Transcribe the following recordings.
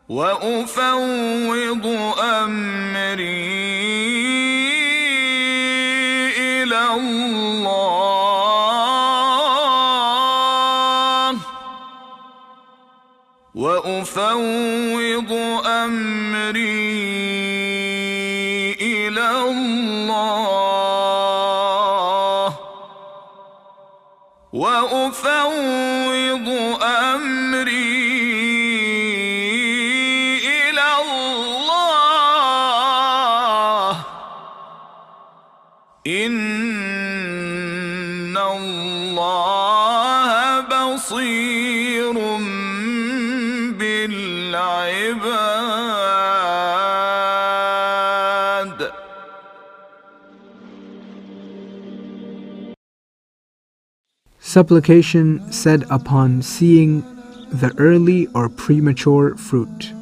وأفوض أمري إلى الله وأفوض أمري إلى الله وأفوض أمري إلى الله إن الله بصير بالعباد. Supplication said upon seeing the early or premature fruit.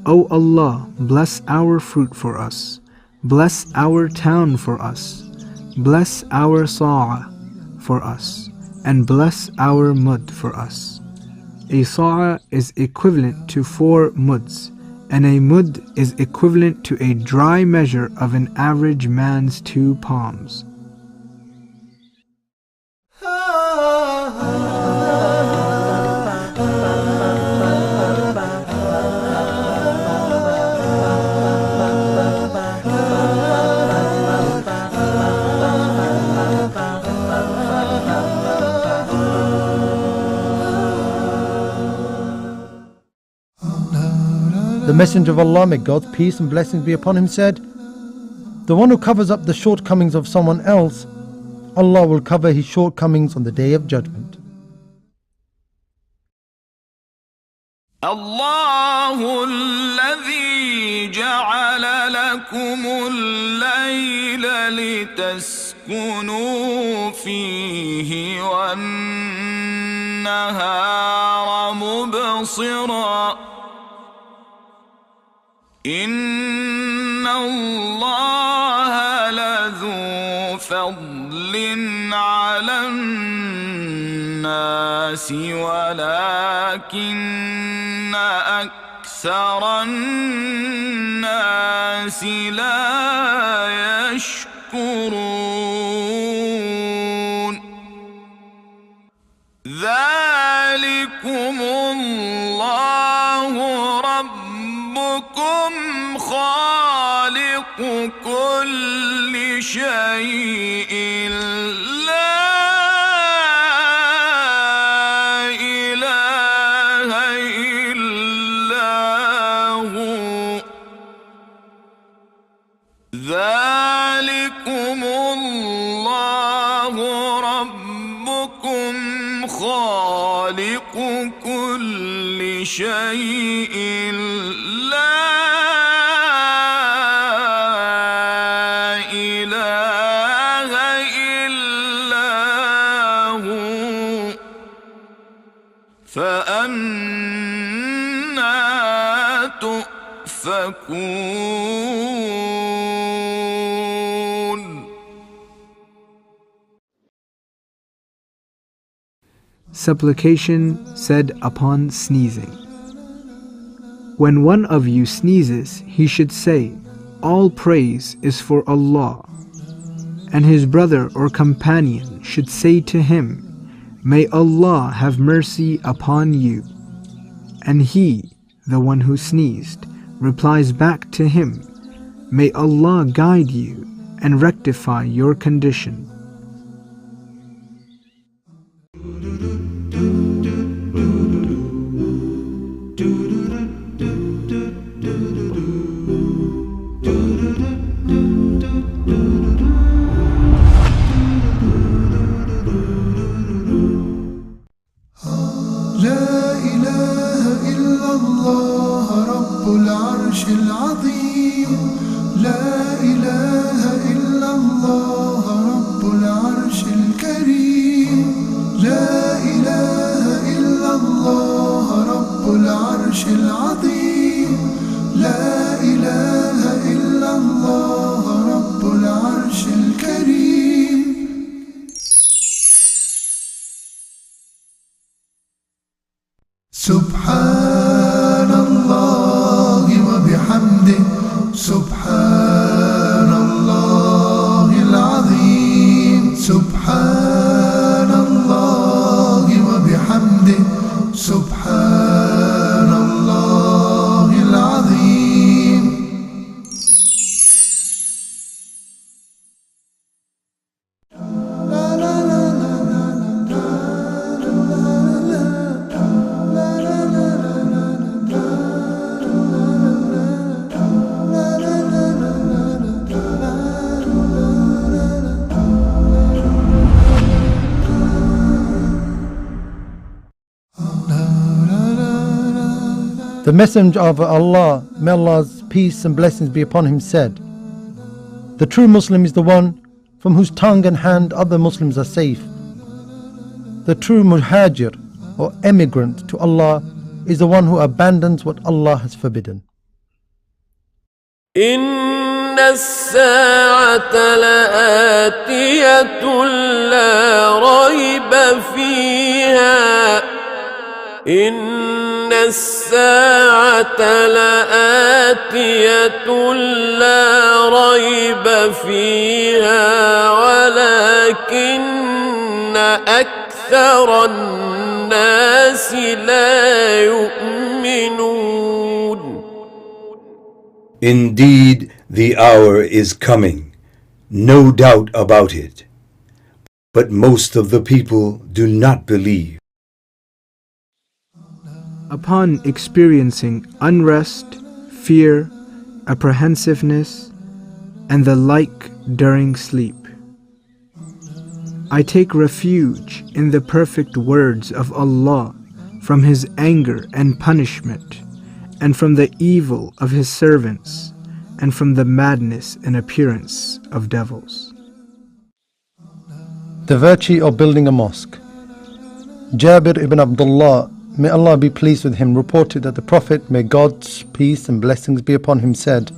O Allah, bless our fruit for us, bless our town for us, bless our sa'ah for us, and bless our mud for us. A sa'ah is equivalent to 4 muds, and a mud is equivalent to a dry measure of an average man's 2 palms. The Messenger of Allah, may God's peace and blessings be upon him, said, "The one who covers up the shortcomings of someone else, Allah will cover his shortcomings on the Day of Judgment." الله الذي جعل لكم الليل لتسكنوا فيه والنهار مبصرا إن الله لذو فضل على الناس ولكن أكثر الناس لا يشكرون. ذلكم الله ربكم خالق كل شيء لا إله إلا هو. ذلكم الله ربكم خالق كل شيء لا إله إلا هو فأنى تؤفكون. Supplication said upon sneezing. When one of you sneezes, he should say, "All praise is for Allah." And his brother or companion should say to him, "May Allah have mercy upon you." And he, the one who sneezed, replies back to him, "May Allah guide you and rectify your condition." Subhanallah. سبحان الله العظيم سبحان الله وبحمده سبحان الله العظيم. The Messenger of Allah, may Allah's peace and blessings be upon him, said, "The true Muslim is the one from whose tongue and hand other Muslims are safe. The true muhajir or emigrant to Allah is the one who abandons what Allah has forbidden." إن الساعة لآتية لا ريب فيها إن الساعة لآتية لا ريب فيها ولكن أكثر الناس لا يؤمنون. Indeed, the hour is coming, no doubt about it. But most of the people do not believe. Upon experiencing unrest, fear, apprehensiveness, and the like during sleep, I take refuge in the perfect words of Allah from His anger and punishment, and from the evil of His servants, and from the madness and appearance of devils. The virtue of building a mosque. Jabir ibn Abdullah, may Allah be pleased with him, reported that the Prophet, may God's peace and blessings be upon him, said,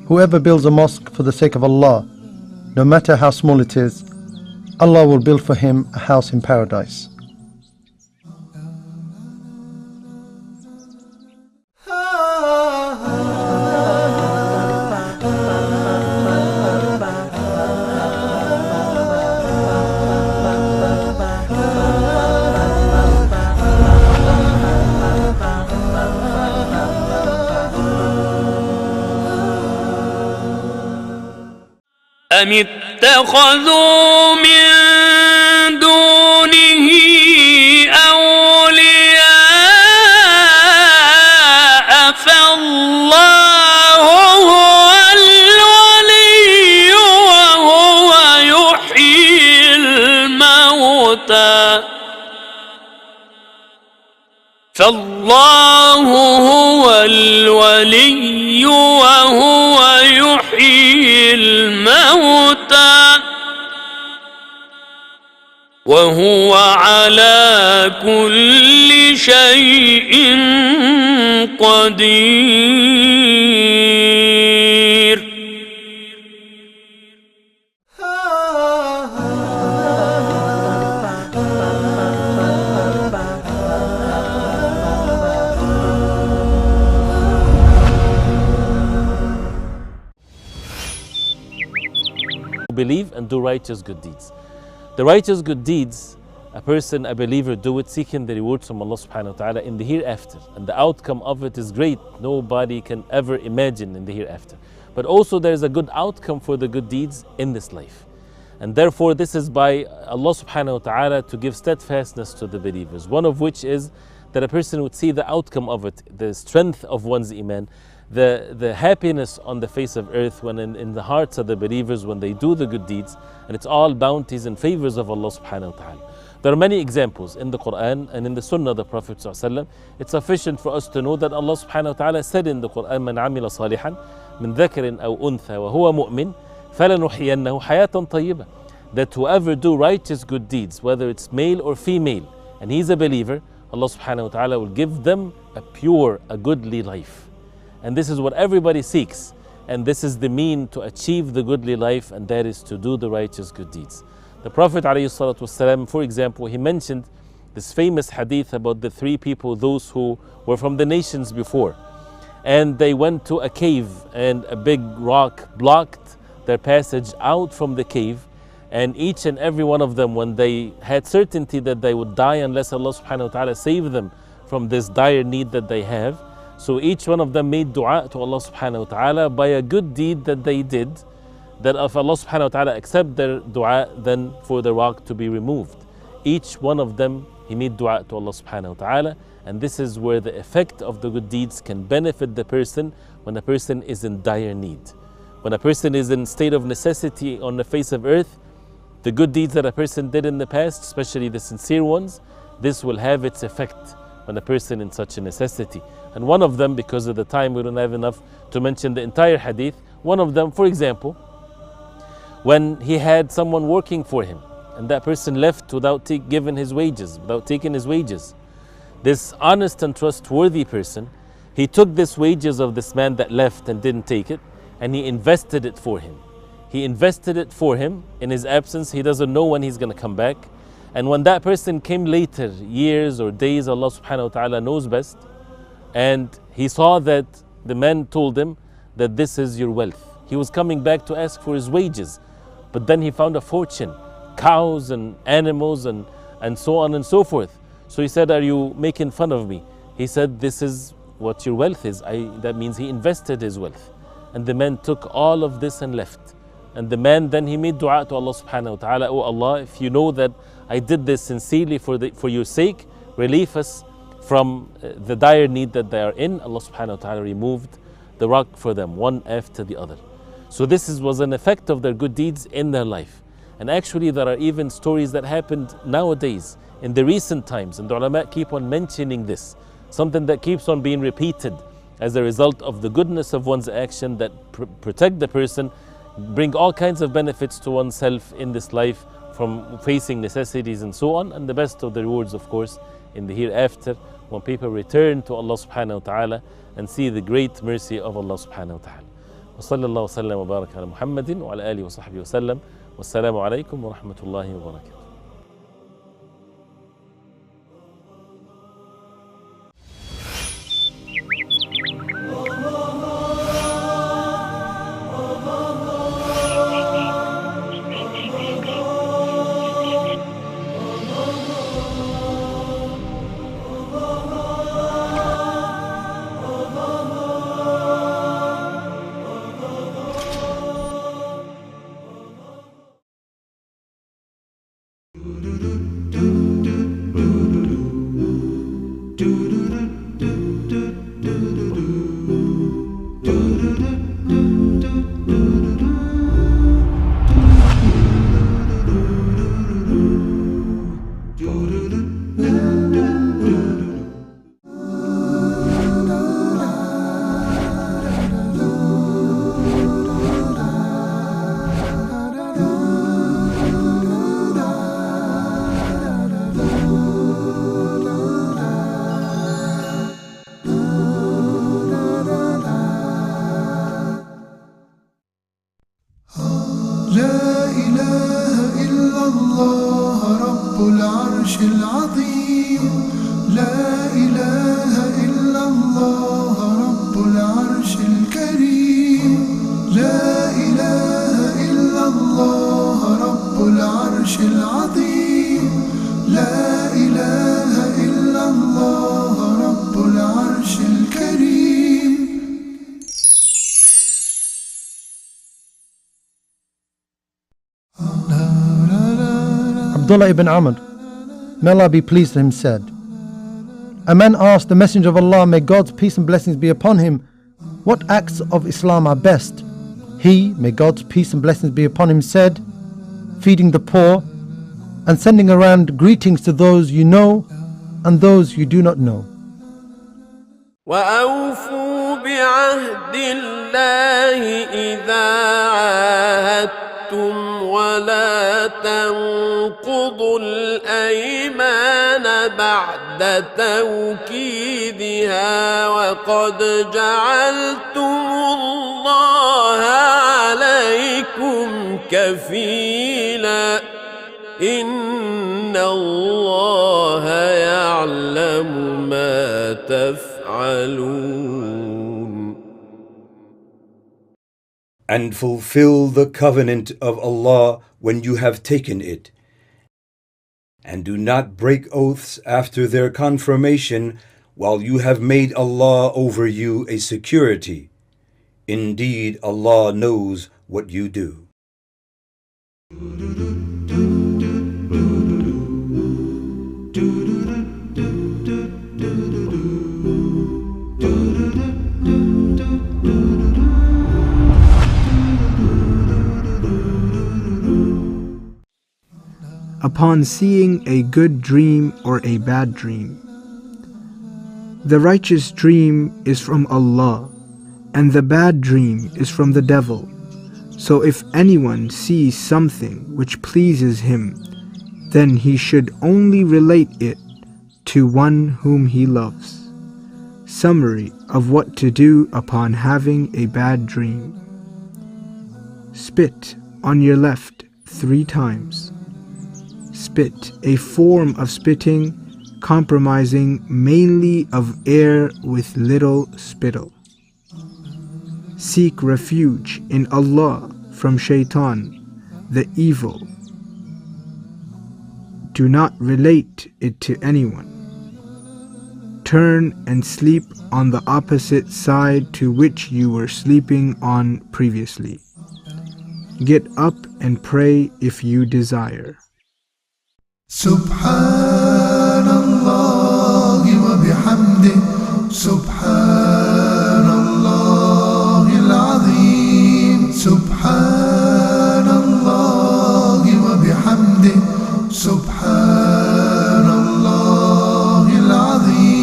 "Whoever builds a mosque for the sake of Allah, no matter how small it is, Allah will build for him a house in paradise." أم اتخذوا من دونه أولياء فالله هو الولي وهو يحيي الموتى فالله هو الولي وهو يحيي الموتى وهو على كل شيء قدير. Believe and do righteous good deeds. The righteous good deeds, a person, a believer, do it seeking the rewards from Allah subhanahu wa ta'ala in the hereafter. And the outcome of it is great. Nobody can ever imagine in the hereafter. But also there is a good outcome for the good deeds in this life. And therefore this is by Allah subhanahu wa ta'ala to give steadfastness to the believers. One of which is that a person would see the outcome of it, the strength of one's iman, the happiness on the face of earth when in the hearts of the believers when they do the good deeds, and it's all bounties and favors of Allah subhanahu wa ta'ala. There are many examples in the Quran and in the Sunnah of the Prophet sallallahu alaihi wasallam. It's sufficient for us to know that Allah subhanahu wa ta'ala said in the Quran, "Man amila salihan min dhakarin aw untha wa huwa mu'min falanuhyiyannahu hayatan tayyibah." That whoever do righteous good deeds, whether it's male or female, and he's a believer, Allah subhanahu wa ta'ala will give them a pure, a goodly life. And this is what everybody seeks. And this is the mean to achieve the goodly life, and that is to do the righteous good deeds. The Prophet ﷺ, for example, he mentioned this famous hadith about the three people, those who were from the nations before. and they went to a cave, and a big rock blocked their passage out from the cave. And each and every one of them, when they had certainty that they would die unless Allah subhanahu wa ta'ala saved them from this dire need that they have, so each one of them made dua to Allah subhanahu wa ta'ala by a good deed that they did, that if Allah subhanahu wa ta'ala accept their dua, then for the rock to be removed. Each one of them, he made dua to Allah subhanahu wa ta'ala, and this is where the effect of the good deeds can benefit the person when a person is in dire need. When a person is in state of necessity on the face of earth, the good deeds that a person did in the past, especially the sincere ones, this will have its effect when a person in such a necessity. And one of them, because of the time we don't have enough to mention the entire hadith, one of them, for example, when he had someone working for him and that person left without taking his wages, this honest and trustworthy person, he took this wages of this man that left and didn't take it, and he invested it for him. He invested it for him in his absence. He doesn't know when he's going to come back. And when that person came later, years or days, Allah subhanahu wa ta'ala knows best, and he saw that the man told him that this is your wealth. He was coming back to ask for his wages, but then he found a fortune, cows and animals and so on and so forth. So he said, are you making fun of me? He said, this is what your wealth is. That means he invested his wealth. And the man took all of this and left. And the man then he made dua to Allah subhanahu wa ta'ala, oh Allah, if you know that I did this sincerely for your sake, relieve us from the dire need that they are in. Allah subhanahu wa ta'ala removed the rock for them, one after the other. So this was an effect of their good deeds in their life. And actually there are even stories that happened nowadays, in the recent times, and the ulama keep on mentioning this, something that keeps on being repeated as a result of the goodness of one's action that protect the person, bring all kinds of benefits to oneself in this life from facing necessities and so on, and the best of the rewards, of course, in the hereafter, when people return to Allah subhanahu wa ta'ala and see the great mercy of Allah subhanahu wa ta'ala. وصلى الله وسلم وبارك على محمد وعلى آله وصحبه وسلم والسلام عليكم ورحمة الله وبركاته. لا إله إلا الله رب العرش العظيم لا إله إلا الله رب العرش الكريم لا إله إلا الله رب العرش العظيم لا إله إلا الله رب العرش الكريم. Abdullah ibn Amr, may Allah be pleased with him, said, a man asked the Messenger of Allah, may God's peace and blessings be upon him, what acts of Islam are best? He, may God's peace and blessings be upon him, said, feeding the poor and sending around greetings to those you know and those you do not know. وأوفوا بعهد الله إذا عاهدتم ولا تنقضوا الأيمان بعد توكيدها وقد جعلتم الله عليكم كفيلا إن الله يعلم ما تفعلون. and fulfill the covenant of Allah when you have taken it, and do not break oaths after their confirmation while you have made Allah over you a security. Indeed, Allah knows what you do. Upon seeing a good dream or a bad dream. The righteous dream is from Allah, and the bad dream is from the devil. So if anyone sees something which pleases him, then he should only relate it to one whom he loves. Summary of what to do upon having a bad dream. Spit on your left 3 times. Spit, a form of spitting compromising mainly of air with little spittle. Seek refuge in Allah from shaitan, the evil. Do not relate it to anyone. Turn and sleep on the opposite side to which you were sleeping on previously. Get up and pray if you desire. Subhanallah wa bihamdih, Subhanallah al-Azim, Subhanallah wa bihamdih, Subhanallah al-Azim.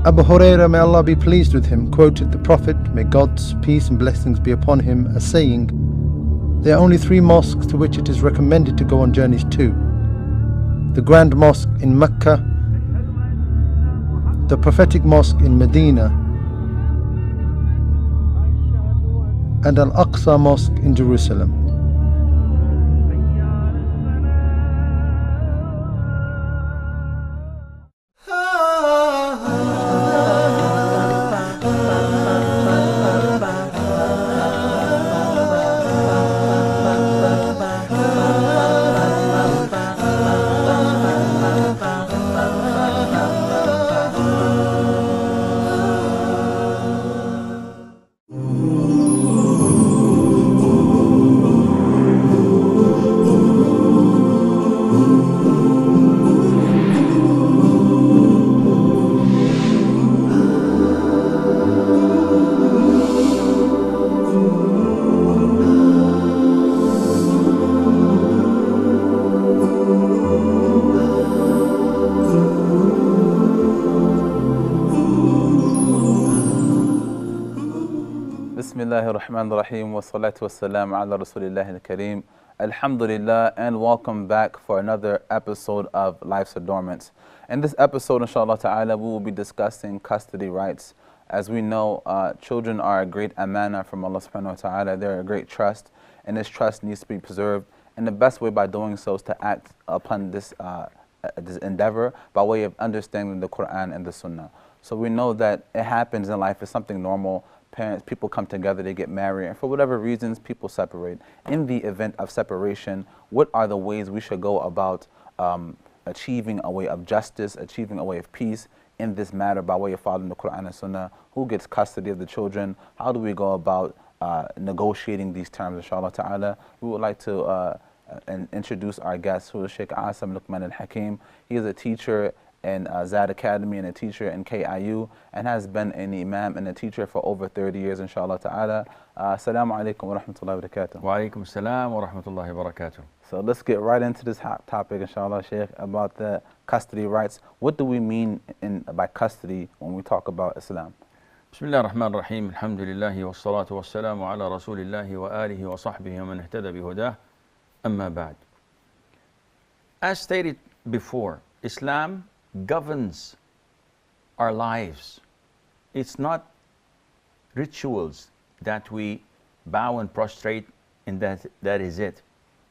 Abu Huraira, may Allah be pleased with him, quoted the Prophet, may God's peace and blessings be upon him, as saying, there are only 3 mosques to which it is recommended to go on journeys to: the Grand Mosque in Mecca, the Prophetic Mosque in Medina, and Al-Aqsa Mosque in Jerusalem. Bismillahirrahmanirrahim wa salatu wassalam ala Rasulillahi al-Kareem. Alhamdulillah, and welcome back for another episode of Life's Adornments. In this episode, inshallah ta'ala, we will be discussing custody rights. As we know, children are a great amana from Allah subhanahu wa ta'ala. They're a great trust, and this trust needs to be preserved. And the best way by doing so is to act upon this endeavor by way of understanding the Quran and the Sunnah. So we know that it happens in life, it's something normal. People come together, they get married, and for whatever reasons, people separate. In the event of separation, what are the ways we should go about achieving a way of justice, achieving a way of peace in this matter by way of following the Quran and Sunnah? Who gets custody of the children? How do we go about negotiating these terms, inshallah ta'ala? We would like to introduce our guest, who is Sheikh Asim Luqman al-Hakim. He is a teacher in Zad Academy and a teacher in KIU, and has been an imam and a teacher for over 30 years, inshallah ta'ala. Assalamu alaikum wa rahmatullahi wa barakatuh. Wa alaikum assalam wa rahmatullahi wa barakatuh. So let's get right into this hot topic, inshallah, Sheikh, about the custody rights. What do we mean by custody when we talk about Islam? Bismillah ar-Rahman ar-Rahim. Alhamdulillahi wa salatu wa salamu ala rasulillahi wa alihi wa sahbihi wa man ihtada bihudah. Amma ba'd. As stated before, Islam governs our lives. It's not rituals that we bow and prostrate and that is it.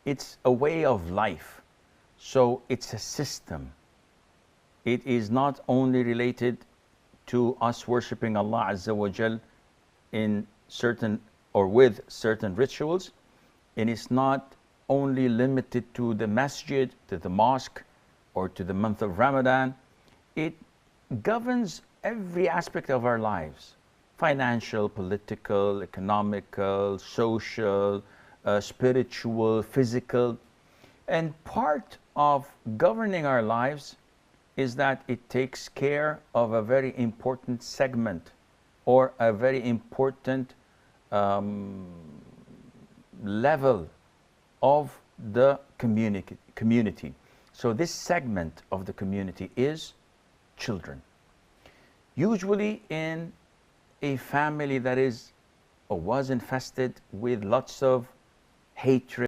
It's a way of life. So it's a system. it is not only related to us worshiping Allah Azza wa Jal in certain or with certain rituals. It is not only limited to the masjid, to the mosque, or to the month of Ramadan. It governs every aspect of our lives: financial, political, economical, social, spiritual, physical. And part of governing our lives is that it takes care of a very important segment or a very important level of the community. So this segment of the community is children. Usually in a family that is or was infested with lots of hatred,